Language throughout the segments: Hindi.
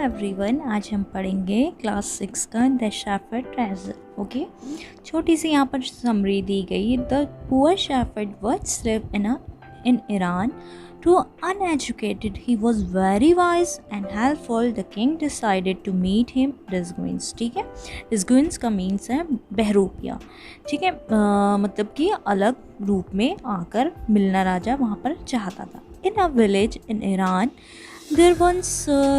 एवरीवन, आज हम पढ़ेंगे क्लास 6 का द शेफर्ड ट्रेजर। ओके, छोटी सी यहाँ पर समरी दी गई। The poor shepherd was live in Iran to uneducated he was very wise and helpful. The king decided to meet him disguised। ठीक है, disguised का मीन्स है बहरूपिया। ठीक है, मतलब कि अलग रूप में आकर मिलना राजा वहाँ पर चाहता था। In a village in Iran there once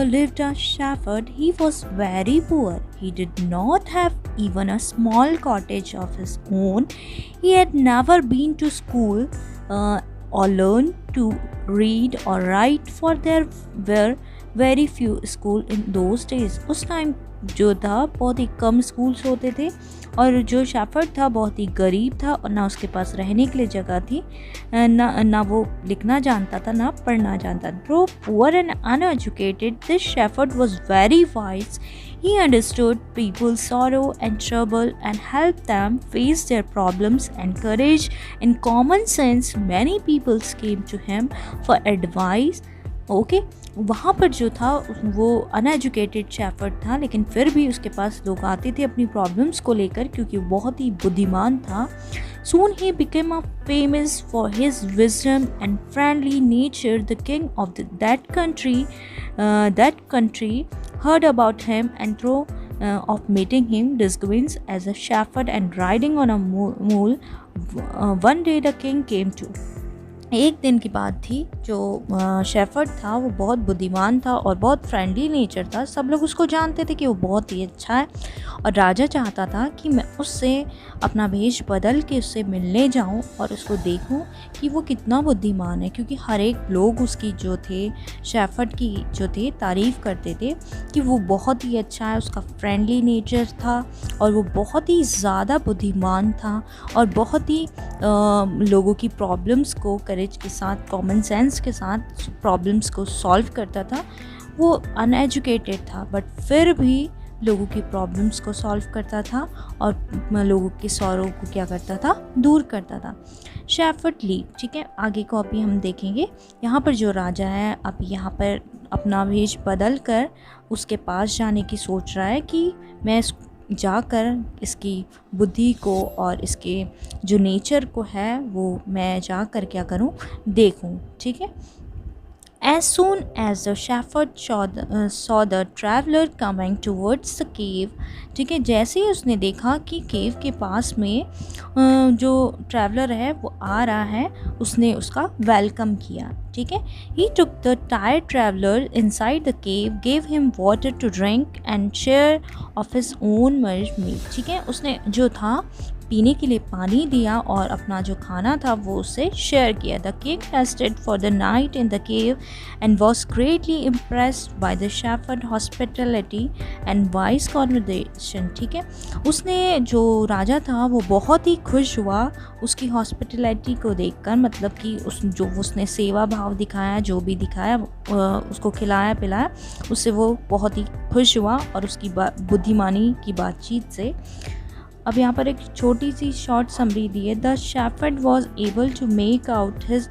lived a shepherd. He was very poor. He did not have even a small cottage of his own. He had never been to school or learned to read or write, for there were very few school in those days. उस टाइम जो था बहुत ही कम स्कूल्स होते थे और जो शेफर्ड था बहुत ही गरीब था और ना उसके पास रहने के लिए जगह थी, ना वो लिखना जानता था ना पढ़ना जानता था। Though poor and uneducated, this shepherd was very wise. He understood people's sorrow and trouble and helped them face their problems and courage and common sense. Many people came to him for advice. Okay, वहाँ पर जो था वो अनएजुकेटेड शेफर्ड था, लेकिन फिर भी उसके पास लोग आते थे अपनी प्रॉब्लम्स को लेकर क्योंकि वो बहुत ही बुद्धिमान था। Soon he became famous for his wisdom and friendly nature. The king of that country heard about him and thought of meeting him disguised as a shepherd and riding on a mule. One day the king came to। एक दिन की बात थी, जो शेफर्ड था वो बहुत बुद्धिमान था और बहुत फ्रेंडली नेचर था। सब लोग उसको जानते थे कि वो बहुत ही अच्छा है और राजा चाहता था कि मैं उससे अपना भेष बदल के उससे मिलने जाऊं और उसको देखूं कि वो कितना बुद्धिमान है, क्योंकि हर एक लोग उसकी जो थे शेफर्ड की जो थे तारीफ़ करते थे कि वो बहुत ही अच्छा है, उसका फ्रेंडली नेचर था और वो बहुत ही ज़्यादा बुद्धिमान था और बहुत ही लोगों की प्रॉब्लम्स को करेज के साथ, कॉमन सेंस के साथ प्रॉब्लम्स को सॉल्व करता था। वो अनएजुकेटेड था बट फिर भी लोगों की प्रॉब्लम्स को सॉल्व करता था और लोगों के सौरों को क्या करता था, दूर करता था। Shepherd leave. ठीक है, आगे को अभी हम देखेंगे। यहाँ पर जो राजा है अब यहाँ पर अपना भेष बदल कर उसके पास जाने की सोच रहा है कि मैं जाकर इसकी बुद्धि को और इसके जो नेचर को है वो मैं जाकर क्या करूं, देखूं। ठीक है, As soon as the shepherd saw the traveler coming towards the cave, ठीक है, जैसे ही उसने देखा कि केव के पास में जो ट्रैवलर है वो आ रहा है, उसने उसका वेलकम किया। ठीक है, he took the tired traveler inside the cave, gave him water to drink and share of his own meal। ठीक है, उसने जो था पीने के लिए पानी दिया और अपना जो खाना था वो उससे शेयर किया। The king rested for the night in the cave and was greatly impressed by the shepherd's hospitality and wise conversation। ठीक है, उसने जो राजा था वो बहुत ही खुश हुआ उसकी हॉस्पिटलिटी को देखकर, मतलब कि उसने सेवा भाव दिखाया, जो भी दिखाया उसको खिलाया पिलाया, उससे वो बहुत ही खुश हुआ और उसकी बुद्धिमानी की बातचीत से। अब यहाँ पर एक छोटी सी शॉर्ट समरी दी है। The shepherd was able to make out his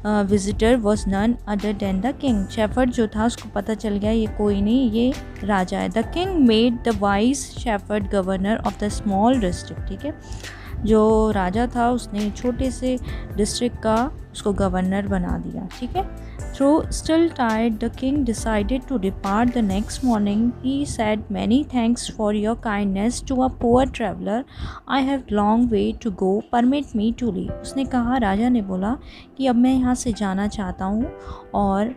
visitor was none other than the king. Shepherd जो था उसको पता चल गया ये कोई नहीं, ये राजा है। The king made the vice shepherd governor of the small district. ठीक है, जो राजा था उसने छोटे से डिस्ट्रिक्ट का उसको गवर्नर बना दिया। ठीक है, Though still tired, the king decided to depart the next morning. He said, "Many thanks for your kindness to a poor traveler. I have long way to go. Permit me to leave." उसने कहा, राजा ने बोला कि अब मैं यहाँ से जाना चाहता हूँ और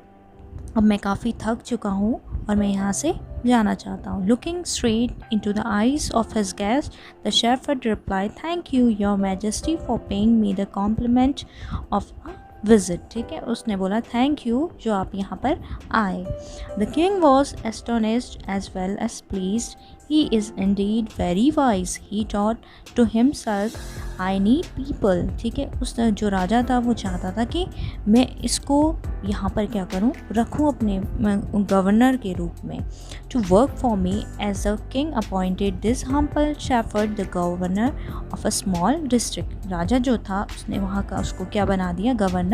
अब मैं काफ़ी थक चुका हूँ और मैं यहाँ से जाना चाहता हूँ। Looking straight into the eyes of his guest, the shepherd replied, "Thank you, your majesty, for paying me the compliment of visit. ठीक है, उसने बोला थैंक यू जो आप यहाँ पर आए। The king was astonished as well as pleased. He is indeed very wise. He thought to himself, I need people. ठीक है, उस जो राजा था वो चाहता था कि मैं इसको यहाँ पर क्या करूँ, रखूँ अपने गवर्नर के रूप में। To work for me as the king appointed this humble shepherd the governor of a small district. राजा जो था उसने वहाँ का उसको क्या बना दिया, गवर्नर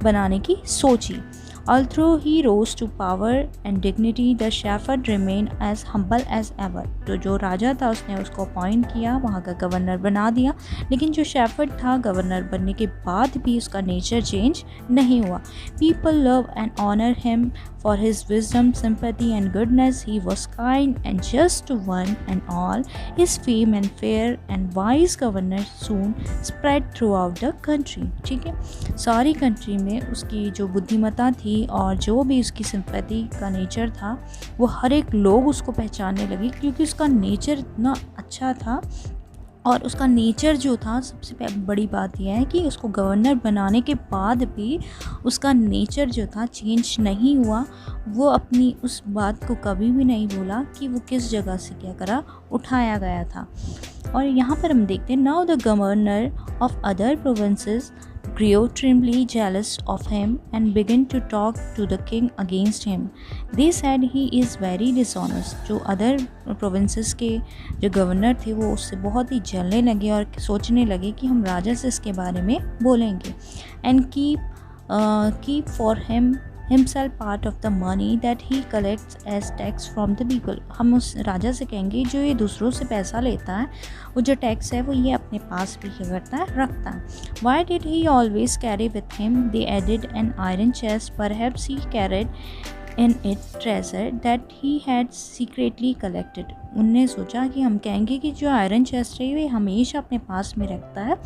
बनाने की सोची। Although he rose to power and dignity, the shepherd remained as humble as ever. तो जो राजा था उसने उसको अपॉइंट किया, वहाँ का गवर्नर बना दिया, लेकिन जो शेफर्ड था गवर्नर बनने के बाद भी उसका नेचर चेंज नहीं हुआ. People love and honor him for his wisdom, sympathy and goodness. He was kind and just to one and all. His fame and fair and wise governor soon spread throughout the country. ठीक है, सारी कंट्री में उसकी जो बुद्धिमत्ता थी और जो भी उसकी सिंपैथी का नेचर था वो हर एक लोग उसको पहचानने लगे, क्योंकि उसका नेचर इतना अच्छा था. और उसका नेचर जो था, सबसे बड़ी बात यह है कि उसको गवर्नर बनाने के बाद भी उसका नेचर जो था चेंज नहीं हुआ. वो अपनी उस बात को कभी भी नहीं बोला कि वो किस जगह से क्या करा उठाया गया था. और यहाँ पर हम देखते हैं, now the governor of other provinces grew extremely jealous of him and began to talk to the king against him. They said he is very dishonest. जो अदर प्रोविंसेस के जो गवर्नर थे वो उससे बहुत ही जलने लगे और सोचने लगे कि हम राजा से इसके बारे में बोलेंगे. And keep for himself part of the money that he collects as tax from the people. हम उस राजा से कहेंगे जो ये दूसरों से पैसा लेता है, वो जो टैक्स है वो ये अपने पास भी क्या करता है, रखता है. Why did he always carry with him? They added an iron chest. Perhaps he carried in it treasure that he had secretly collected. उनने सोचा कि हम कहेंगे कि जो आयरन चेस्ट है ये हमेशा अपने पास में रखता है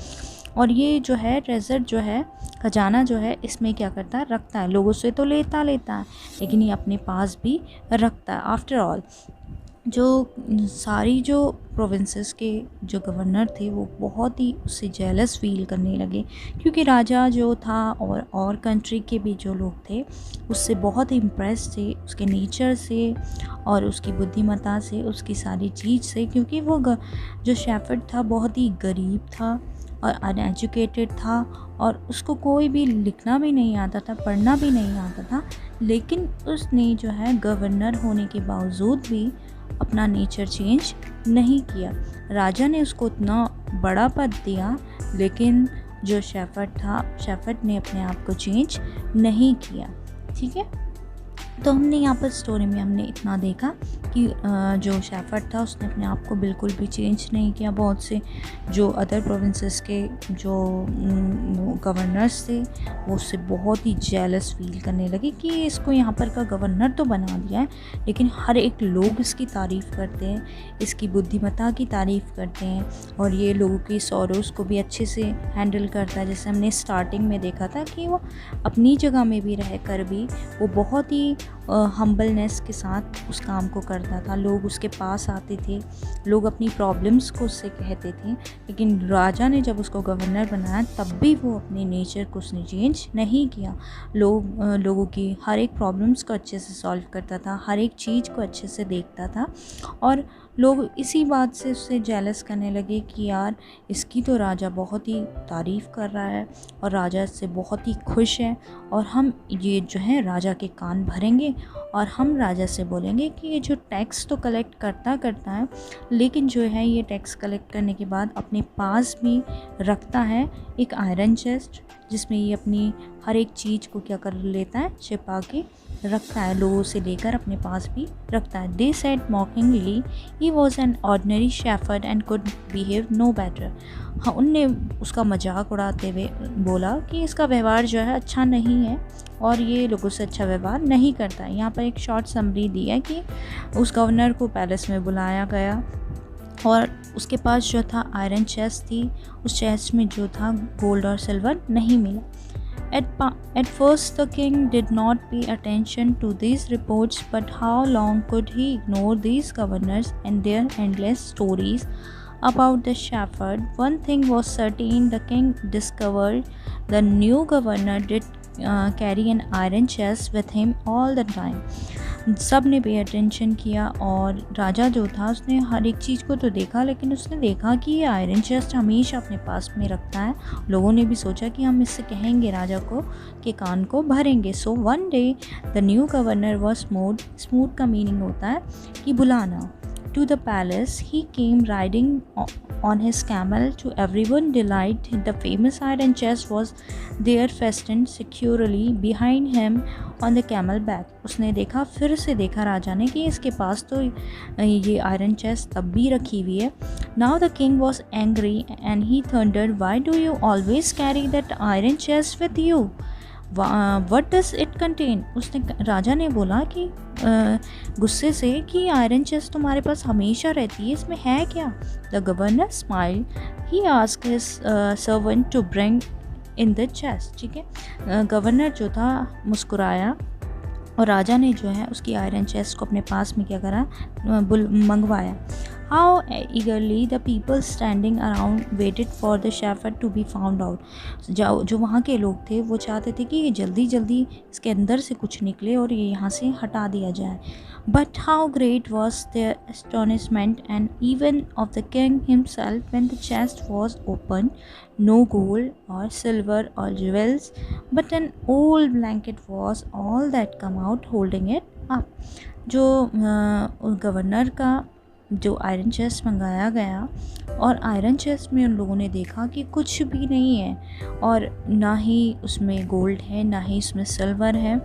और ये जो है ट्रेजर जो है, खजाना जो है, इसमें क्या करता है, रखता है. लोगों से तो लेता है लेकिन ये अपने पास भी रखता है. आफ्टर ऑल जो सारी जो प्रोविंसेस के जो गवर्नर थे वो बहुत ही उससे जेलस फील करने लगे, क्योंकि राजा जो था और कंट्री के भी जो लोग थे उससे बहुत इम्प्रेस थे, उसके नेचर से और उसकी बुद्धिमत्ता से, उसकी सारी चीज़ से. क्योंकि वो जो शेफर्ड था बहुत ही गरीब था और अनएजुकेटेड था और उसको कोई भी लिखना भी नहीं आता था, पढ़ना भी नहीं आता था, लेकिन उसने जो है गवर्नर होने के बावजूद भी अपना नेचर चेंज नहीं किया. राजा ने उसको इतना बड़ा पद दिया, लेकिन जो शेफर्ड ने अपने आप को चेंज नहीं किया. ठीक है, तो हमने यहाँ पर स्टोरी में हमने इतना देखा कि जो शेफर्ड था उसने अपने आप को बिल्कुल भी चेंज नहीं किया. बहुत से जो अदर प्रोविंसेस के जो गवर्नर्स थे वो उससे बहुत ही जेलस फील करने लगे कि इसको यहाँ पर का गवर्नर तो बना दिया है, लेकिन हर एक लोग इसकी तारीफ़ करते हैं, इसकी बुद्धिमत्ता की तारीफ़ करते हैं और ये लोगों की सॉरोस को भी अच्छे से हैंडल करता है. जैसे हमने स्टार्टिंग में देखा था कि वो अपनी जगह में भी रह कर भी वो बहुत ही हम्बलनेस के साथ उस काम को करता था. लोग उसके पास आते थे, लोग अपनी प्रॉब्लम्स को उससे कहते थे, लेकिन राजा ने जब उसको गवर्नर बनाया तब भी वो अपने नेचर को उसने चेंज नहीं किया. लोगों की हर एक प्रॉब्लम्स को अच्छे से सॉल्व करता था, हर एक चीज़ को अच्छे से देखता था और लोग इसी बात से उससे जेलस करने लगे कि यार इसकी तो राजा बहुत ही तारीफ़ कर रहा है और राजा इससे बहुत ही खुश है और हम ये जो है राजा के कान भरेंगे और हम राजा से बोलेंगे कि ये जो टैक्स तो कलेक्ट करता है, लेकिन जो है ये टैक्स कलेक्ट करने के बाद अपने पास भी रखता है एक आयरन चेस्ट जिसमें ये अपनी हर एक चीज़ को क्या कर लेता है, छिपा के रखता है, लोगों से लेकर अपने पास भी रखता है. They said mockingly he was an ordinary shepherd and could behave no better. हाँ, उनने उसका मजाक उड़ाते हुए बोला कि इसका व्यवहार जो है अच्छा नहीं है और ये लोगों से अच्छा व्यवहार नहीं करता है. यहाँ पर एक शॉर्ट समरी दी है कि उस गवर्नर को पैलेस में बुलाया गया और उसके पास जो था आयरन चेस्ट थी, उस चेस्ट में जो था गोल्ड और सिल्वर नहीं मिला. At first the king did not pay attention to these reports, but how long could he ignore these governors and their endless stories about the shepherd? One thing was certain, the king discovered the new governor did carry an iron chest with him all the time. सब ने पे अटेंशन किया और राजा जो था उसने हर एक चीज़ को तो देखा, लेकिन उसने देखा कि ये आयरन चेस्ट हमेशा अपने पास में रखता है. लोगों ने भी सोचा कि हम इससे कहेंगे राजा को कि कान को भरेंगे. So one day the new governor was smooth का मीनिंग होता है कि बुलाना. to the palace. He came riding on his camel. To everyone's delight, the famous iron chest was there fastened securely behind him on the camel back. उसने देखा, फिर से देखा राजा ने कि इसके पास तो ये आयरन चेस्ट तब भी रखी हुई है. Now the king was angry and he thundered, "Why do you always carry that iron chest with you? What does it contain?" उसने, राजा ने बोला कि गुस्से से कि आयरन चेस्ट तुम्हारे पास हमेशा रहती है, इसमें है क्या? The governor smiled. He asked his servant to bring in the chest. ठीक है, गवर्नर जो था मुस्कुराया और राजा ने जो है उसकी आयरन चेस्ट को अपने पास में क्या करा, मंगवाया. How eagerly the people standing around waited for the shepherd to be found out. जो वहाँ के लोग थे वो चाहते थे कि ये जल्दी जल्दी इसके अंदर से कुछ निकले और ये यहाँ से हटा दिया जाए. But how great was their astonishment and even of the king himself when the chest was opened. No gold or silver or jewels, but an old blanket was all that come out holding it up. जो गवर्नर का जो आयरन चेस्ट मंगाया गया, और आयरन चेस्ट में उन लोगों ने देखा कि कुछ भी नहीं है, और ना ही उसमें गोल्ड है, ना ही उसमें सिल्वर है,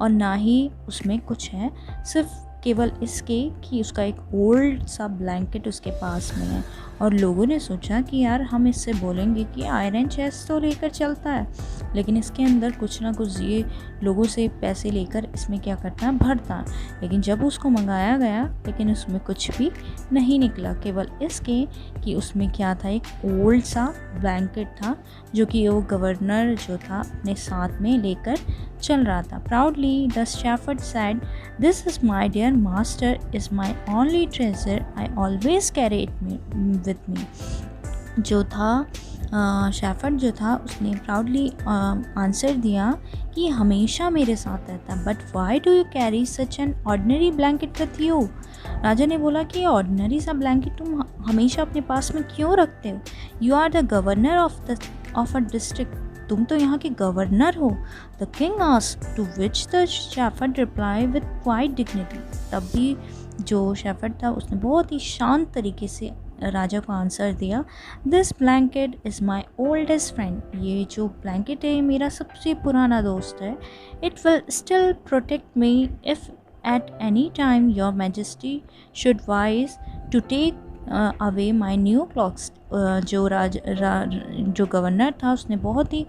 और ना ही उसमें कुछ है, सिर्फ केवल इसके कि उसका एक ओल्ड सा ब्लैंकेट उसके पास में है. और लोगों ने सोचा कि यार हम इससे बोलेंगे कि आयरन चेस्ट तो लेकर चलता है, लेकिन इसके अंदर कुछ ना कुछ ये लोगों से पैसे लेकर इसमें क्या करता है, भरता. लेकिन जब उसको मंगाया गया, लेकिन उसमें कुछ भी नहीं निकला, केवल इसके कि उसमें क्या था, एक ओल्ड सा ब्लैंकेट था जो कि वो गवर्नर जो था अपने साथ में लेकर चल रहा था. Proudly the shepherd said, "This is my dear master, is my only treasure. I always carry it with me." जो था शेफर्ड जो था उसने प्राउडली आंसर दिया कि हमेशा मेरे साथ रहता है. But why do you carry such an ordinary blanket with you? राजा ने बोला कि ऑर्डनरी सा ब्लैंकेट तुम हमेशा अपने पास में क्यों रखते हो? You are the governor of a district, तुम तो यहाँ के गवर्नर हो. The king asked, to which the shepherd reply with quite dignity. तब भी जो शेफर्ड था उसने बहुत ही शांत तरीके से राजा को आंसर दिया, "this blanket is my oldest friend." ये जो ब्लैंकेट है मेरा सबसे पुराना दोस्त है. "It will still protect me if at any time your majesty should wise to take away my new clocks." जो गवर्नर था उसने बहुत ही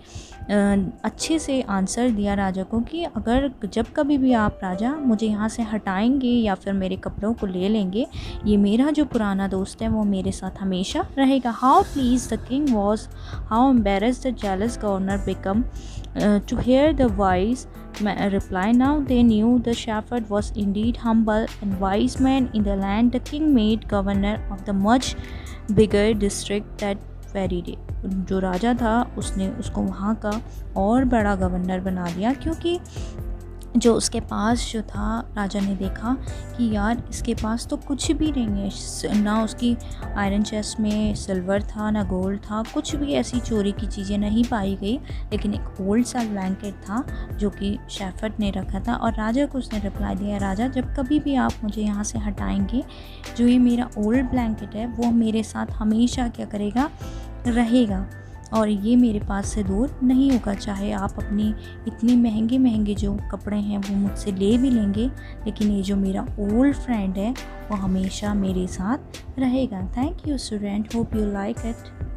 अच्छे से आंसर दिया राजा को कि अगर जब कभी भी आप राजा मुझे यहाँ से हटाएंगे या फिर मेरे कपड़ों को ले लेंगे, ये मेरा जो पुराना दोस्त है वो मेरे साथ हमेशा रहेगा. How please the king was, how embarrassed the jealous governor become to hear the wise reply. Now they knew the shepherd was indeed humble and wise man in the land. The king made governor of the much bigger district that very day. जो राजा था उसने उसको वहाँ का और बड़ा गवर्नर बना दिया, क्योंकि जो उसके पास जो था राजा ने देखा कि यार इसके पास तो कुछ भी नहीं है, ना उसकी आयरन चेस्ट में सिल्वर था, ना गोल्ड था, कुछ भी ऐसी चोरी की चीज़ें नहीं पाई गई, लेकिन एक ओल्ड सा ब्लैंकेट था जो कि शेफर्ड ने रखा था. और राजा को उसने रिप्लाई दिया, राजा जब कभी भी आप मुझे यहाँ से हटाएंगे, जो ये मेरा ओल्ड ब्लैंकेट है वो मेरे साथ हमेशा क्या करेगा, रहेगा, और ये मेरे पास से दूर नहीं होगा. चाहे आप अपनी इतनी महंगे महंगे जो कपड़े हैं वो मुझसे ले भी लेंगे, लेकिन ये जो मेरा ओल्ड फ्रेंड है वो हमेशा मेरे साथ रहेगा. Thank you student, hope you like it.